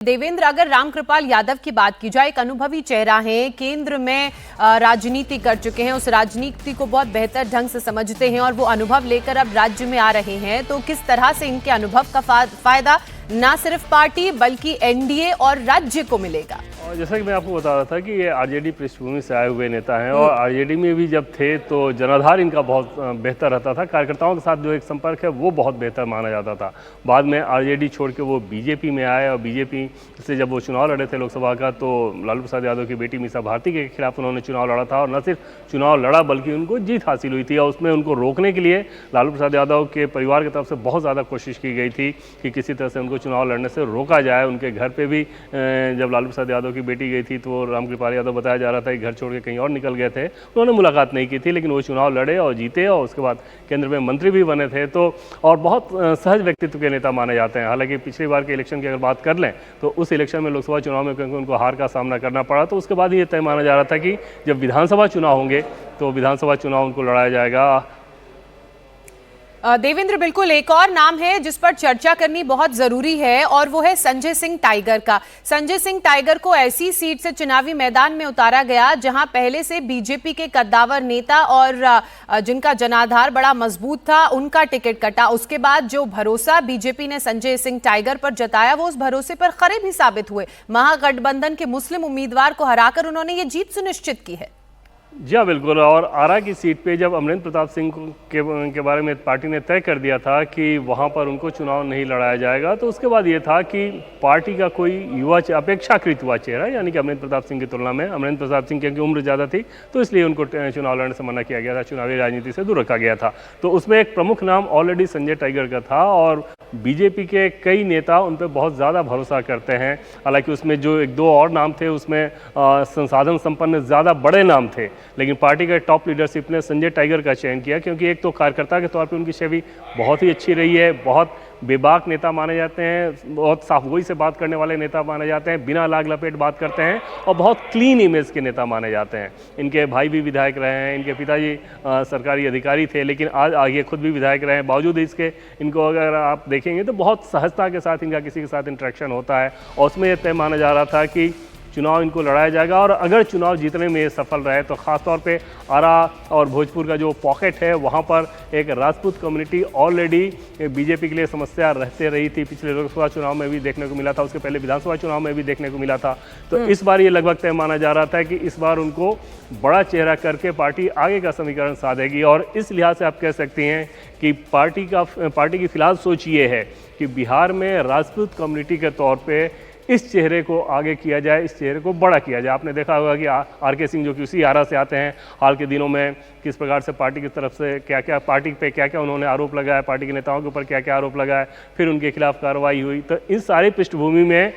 देवेंद्र, अगर रामकृपाल यादव की बात की जाए, एक अनुभवी चेहरा है, केंद्र में राजनीति कर चुके हैं, उस राजनीति को बहुत बेहतर ढंग से समझते हैं और वो अनुभव लेकर अब राज्य में आ रहे हैं, तो किस तरह से इनके अनुभव का फायदा न सिर्फ पार्टी बल्कि एनडीए और राज्य को मिलेगा? और जैसा कि मैं आपको बता रहा था कि ये आरजेडी पृष्ठभूमि से आए हुए नेता हैं और आरजेडी में भी जब थे तो जनाधार इनका बहुत बेहतर रहता था। कार्यकर्ताओं के साथ जो एक संपर्क है वो बहुत बेहतर माना जाता था। बाद में आरजेडी छोड़ के वो बीजेपी में आए और बीजेपी से जब वो चुनाव लड़े थे लोकसभा का, तो लालू प्रसाद यादव की बेटी मीसा भारती के खिलाफ उन्होंने चुनाव लड़ा था और न सिर्फ चुनाव लड़ा बल्कि उनको जीत हासिल हुई थी। और उसमें उनको रोकने के लिए लालू प्रसाद यादव के परिवार की तरफ से बहुत ज़्यादा कोशिश की गई थी कि किसी तरह से उनको चुनाव लड़ने से रोका जाए। उनके घर पे भी जब लालू प्रसाद यादव की बेटी गई थी तो रामकृपाल यादव बताया जा रहा था कि घर छोड़ के कहीं और निकल गए थे। उन्होंने मुलाकात नहीं की थी, लेकिन वो चुनाव लड़े और जीते और उसके बाद केंद्र में मंत्री भी बने थे। तो और बहुत सहज व्यक्तित्व के नेता माने जाते हैं। हालांकि पिछली बार के इलेक्शन की अगर बात कर लें तो उस इलेक्शन में लोकसभा चुनाव में क्योंकि उनको हार का सामना करना पड़ा, तो उसके बाद ये तय माना जा रहा था कि जब विधानसभा चुनाव होंगे तो विधानसभा चुनाव उनको लड़ाया जाएगा। देवेंद्र, बिल्कुल एक और नाम है जिस पर चर्चा करनी बहुत जरूरी है और वो है संजय सिंह टाइगर का। संजय सिंह टाइगर को ऐसी सीट से चुनावी मैदान में उतारा गया जहां पहले से बीजेपी के कद्दावर नेता और जिनका जनाधार बड़ा मजबूत था उनका टिकट कटा। उसके बाद जो भरोसा बीजेपी ने संजय सिंह टाइगर पर जताया वो उस भरोसे पर खरे भी साबित हुए। महागठबंधन के मुस्लिम उम्मीदवार को हराकर उन्होंने ये जीत सुनिश्चित की है। जी हाँ, बिल्कुल। और आरा की सीट पे जब अमरेंद्र प्रताप सिंह के बारे में पार्टी ने तय कर दिया था कि वहाँ पर उनको चुनाव नहीं लड़ाया जाएगा, तो उसके बाद ये था कि पार्टी का कोई युवा अपेक्षाकृत युवा चेहरा यानी कि अमरेंद्र प्रताप सिंह की तुलना में अमरेंद्र प्रताप सिंह की उम्र ज़्यादा थी तो इसलिए उनको चुनाव लड़ने से मना किया गया था, चुनावी राजनीति से दूर रखा गया था। तो उसमें एक प्रमुख नाम ऑलरेडी संजय टाइगर का था और बीजेपी के कई नेता उन पर बहुत ज़्यादा भरोसा करते हैं। हालांकि उसमें जो एक दो और नाम थे उसमें संसाधन संपन्न ज़्यादा बड़े नाम थे, लेकिन पार्टी के टॉप लीडरशिप ने संजय टाइगर का चयन किया क्योंकि एक तो कार्यकर्ता के तौर पे उनकी छवि बहुत ही अच्छी रही है, बहुत बेबाक नेता माने जाते हैं, बहुत साफगोई से बात करने वाले नेता माने जाते हैं, बिना लाग लपेट बात करते हैं और बहुत क्लीन इमेज के नेता माने जाते हैं। इनके भाई भी विधायक रहे हैं, इनके पिताजी सरकारी अधिकारी थे, लेकिन आज ये खुद भी विधायक रहे हैं। बावजूद इसके इनको अगर आप देखेंगे तो बहुत सहजता के साथ इनका किसी के साथ इंटरेक्शन होता है और उसमें यह तय माना जा रहा था कि चुनाव इनको लड़ाया जाएगा और अगर चुनाव जीतने में ये सफल रहे तो ख़ासतौर पे आरा और भोजपुर का जो पॉकेट है वहाँ पर एक राजपूत कम्युनिटी ऑलरेडी बीजेपी के लिए समस्या रहते रही थी। पिछले लोकसभा चुनाव में भी देखने को मिला था, उसके पहले विधानसभा चुनाव में भी देखने को मिला था। तो इस बार ये लगभग तय माना जा रहा था कि इस बार उनको बड़ा चेहरा करके पार्टी आगे का समीकरण साधेगी। और इस लिहाज से आप कह सकती हैं कि पार्टी की फिलहाल सोच ये है कि बिहार में राजपूत कम्युनिटी के तौर पर इस चेहरे को आगे किया जाए, इस चेहरे को बड़ा किया जाए। आपने देखा होगा कि आर.के. सिंह जो कि उसी आरा से आते हैं, हाल के दिनों में किस प्रकार से पार्टी की तरफ से क्या पार्टी पे क्या उन्होंने आरोप लगाया, पार्टी के नेताओं के ऊपर क्या आरोप लगाया, फिर उनके खिलाफ कार्रवाई हुई। तो इस सारी पृष्ठभूमि में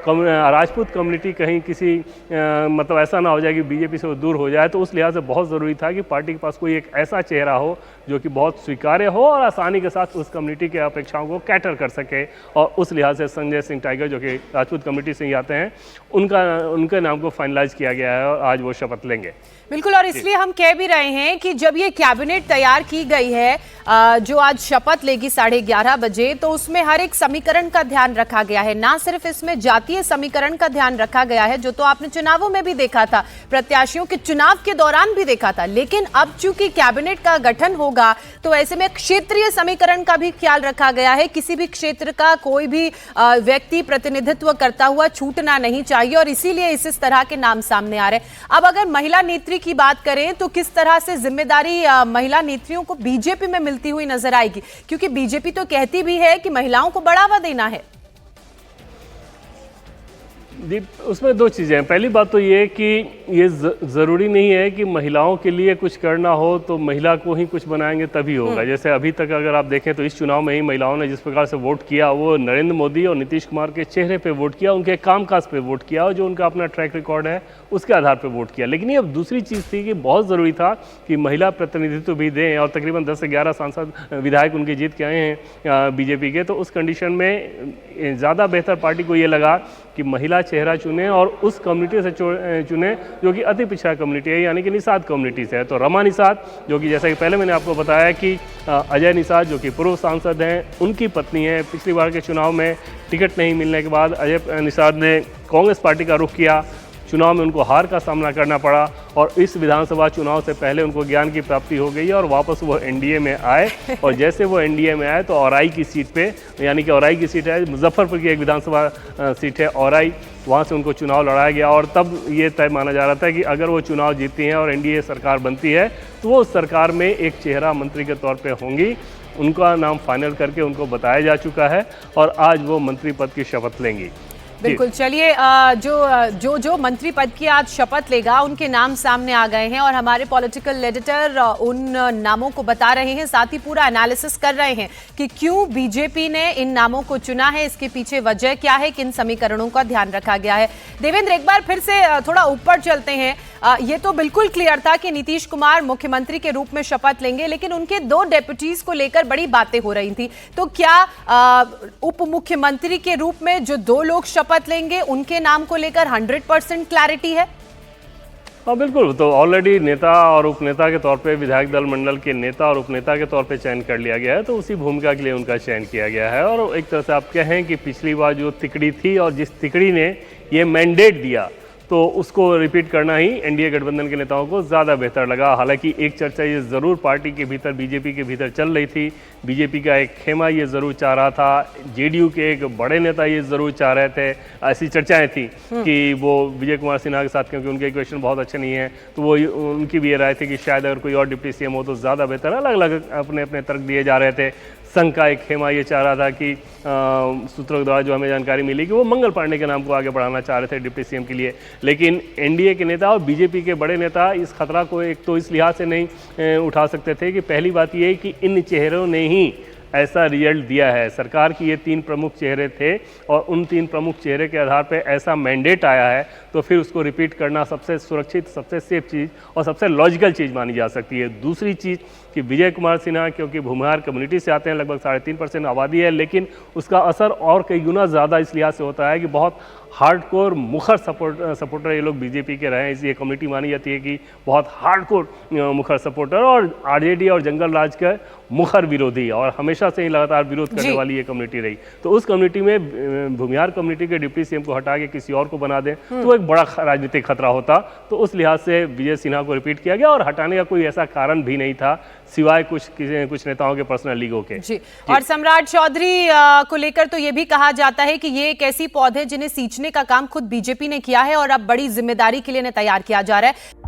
राजपूत कम्युनिटी कहीं किसी मतलब ऐसा ना हो जाए कि बीजेपी से वो दूर हो जाए, तो उस लिहाज से बहुत ज़रूरी था कि पार्टी के पास कोई एक ऐसा चेहरा हो जो कि बहुत स्वीकार्य हो और आसानी के साथ उस कम्युनिटी के अपेक्षाओं को कैटर कर सके। और उस लिहाज से संजय सिंह टाइगर जो कि राजपूत कम्युनिटी से ही आते हैं उनके नाम को फाइनलाइज किया गया है और आज वो शपथ लेंगे। बिल्कुल, और इसलिए हम कह भी रहे हैं कि जब ये कैबिनेट तैयार की गई है जो आज शपथ लेगी 11:30 बजे, तो उसमें हर एक समीकरण का ध्यान रखा गया है। ना सिर्फ इसमें जातीय समीकरण का ध्यान रखा गया है जो तो आपने चुनावों में भी देखा था, प्रत्याशियों के चुनाव के दौरान भी देखा था, लेकिन अब चूंकि कैबिनेट का गठन होगा तो ऐसे में क्षेत्रीय समीकरण का भी ख्याल रखा गया है। किसी भी क्षेत्र का कोई भी व्यक्ति प्रतिनिधित्व करता हुआ छूटना नहीं चाहिए और इसीलिए इस तरह के नाम सामने आ रहे हैं। अब अगर महिला नेत्री की बात करें तो किस तरह से जिम्मेदारी महिला नेत्रियों को बीजेपी में मिलती हुई नजर आएगी, क्योंकि बीजेपी तो कहती भी है कि महिलाओं को बढ़ावा देना है। जी, उसमें दो चीज़ें हैं। पहली बात तो ये कि ये ज़रूरी नहीं है कि महिलाओं के लिए कुछ करना हो तो महिला को ही कुछ बनाएंगे तभी होगा। जैसे अभी तक अगर आप देखें तो इस चुनाव में ही महिलाओं ने जिस प्रकार से वोट किया वो नरेंद्र मोदी और नीतीश कुमार के चेहरे पे वोट किया, उनके कामकाज पे वोट किया और जो उनका अपना ट्रैक रिकॉर्ड है उसके आधार पर वोट किया। लेकिन ये अब दूसरी चीज़ थी कि बहुत ज़रूरी था कि महिला प्रतिनिधित्व भी दें और तकरीबन 10 से 11 सांसद विधायक उनके जीत के आए हैं बीजेपी के। तो उस कंडीशन में ज़्यादा बेहतर पार्टी को ये लगा कि महिला चेहरा चुने और उस कम्युनिटी से चुने जो कि अति पिछड़ा कम्युनिटी है, यानी कि निषाद कम्युनिटी से है। तो रमा निषाद, जो कि जैसा कि पहले मैंने आपको बताया कि अजय निषाद जो कि पूर्व सांसद हैं, उनकी पत्नी है। पिछली बार के चुनाव में टिकट नहीं मिलने के बाद अजय निषाद ने कांग्रेस पार्टी का रुख किया। चुनाव में उनको हार का सामना करना पड़ा और इस विधानसभा चुनाव से पहले उनको ज्ञान की प्राप्ति हो गई और वापस वो एनडीए में आए। और जैसे वो एनडीए में आए तो औराई की सीट पे, यानी कि औराई की सीट है, मुजफ्फरपुर की एक विधानसभा सीट है औराई, वहाँ से उनको चुनाव लड़ाया गया। और तब ये तय माना जा रहा था कि अगर वो चुनाव जीतती हैं और एनडीए सरकार बनती है तो वो उस सरकार में एक चेहरा मंत्री के तौर पर होंगी। उनका नाम फाइनल करके उनको बताया जा चुका है और आज वो मंत्री पद की शपथ लेंगी। बिल्कुल, चलिए जो मंत्री पद की आज शपथ लेगा उनके नाम सामने आ गए हैं और हमारे पॉलिटिकल एडिटर उन नामों को बता रहे हैं, साथ ही पूरा एनालिसिस कर रहे हैं कि क्यों बीजेपी ने इन नामों को चुना है, इसके पीछे वजह क्या है, किन समीकरणों का ध्यान रखा गया है। देवेंद्र, एक बार फिर से थोड़ा ऊपर चलते हैं। ये तो बिल्कुल क्लियर था कि नीतीश कुमार मुख्यमंत्री के रूप में शपथ लेंगे, लेकिन उनके 2 डेप्यूटीज को लेकर बड़ी बातें हो रही थी। तो क्या उप मुख्यमंत्री के रूप में जो 2 लोग शपथ लेंगे उनके नाम को लेकर 100% क्लैरिटी है? हाँ बिल्कुल, तो ऑलरेडी नेता और उपनेता के तौर पे, विधायक दल मंडल के नेता और उपनेता के तौर पे चयन कर लिया गया है। तो उसी भूमिका के लिए उनका चयन किया गया है। और एक तरह से आप कहें कि पिछली बार जो तिकड़ी थी और जिस तिकड़ी ने ये मैंडेट दिया तो उसको रिपीट करना ही एनडीए गठबंधन के नेताओं को ज़्यादा बेहतर लगा। हालांकि एक चर्चा ये ज़रूर पार्टी के भीतर, बीजेपी के भीतर चल रही थी। बीजेपी का एक खेमा ये ज़रूर चाह रहा था, जेडीयू के एक बड़े नेता ये ज़रूर चाह रहे थे, ऐसी चर्चाएं थी कि वो विजय कुमार सिन्हा के साथ, क्योंकि उनके इक्वेशन बहुत अच्छे नहीं है, तो वो उनकी भी ये राय थी कि शायद अगर कोई और डिप्टी सीएम हो तो ज़्यादा बेहतर। अलग अलग अपने अपने तर्क दिए जा रहे थे। संघ का एक खेमा ये चाह रहा था कि सूत्रों द्वारा जो हमें जानकारी मिली कि वो मंगल पांडे के नाम को आगे बढ़ाना चाह रहे थे डिप्टी सीएम के लिए। लेकिन एनडीए के नेता और बीजेपी के बड़े नेता इस खतरा को एक तो इस लिहाज से नहीं उठा सकते थे कि पहली बात ये है कि इन चेहरों ने ही ऐसा रिजल्ट दिया है। सरकार की ये 3 प्रमुख चेहरे थे और उन 3 प्रमुख चेहरे के आधार पर ऐसा मैंडेट आया है, तो फिर उसको रिपीट करना सबसे सुरक्षित, सबसे सेफ चीज़ और सबसे लॉजिकल चीज़ मानी जा सकती है। दूसरी चीज़ कि विजय कुमार सिन्हा क्योंकि भूमिहार कम्युनिटी से आते हैं, लगभग 3.5% आबादी है, लेकिन उसका असर और कई गुना ज़्यादा इस लिहाज से होता है कि बहुत हार्डकोर मुखर सपोर्टर ये लोग बीजेपी के रहे हैं। इसलिए कम्युनिटी मानी जाती है कि बहुत हार्डकोर मुखर सपोर्टर और आरजेडी और जंगल राज का मुखर विरोधी और हमेशा से ही लगातार विरोध करने वाली ये कम्युनिटी रही। तो उस कम्युनिटी में भूमिहार कम्युनिटी के डिप्टी सीएम को हटा के किसी और को बना दें तो एक बड़ा राजनीतिक खतरा होता। तो उस लिहाज से विजय सिन्हा को रिपीट किया गया और हटाने का कोई ऐसा कारण भी नहीं था सिवाय कुछ नेताओं के पर्सनल ईगो के। जी। और सम्राट चौधरी को लेकर तो ये भी कहा जाता है कि ये एक ऐसी पौधे जिन्हें सींचने का काम खुद बीजेपी ने किया है और अब बड़ी जिम्मेदारी के लिए इन्हें तैयार किया जा रहा है।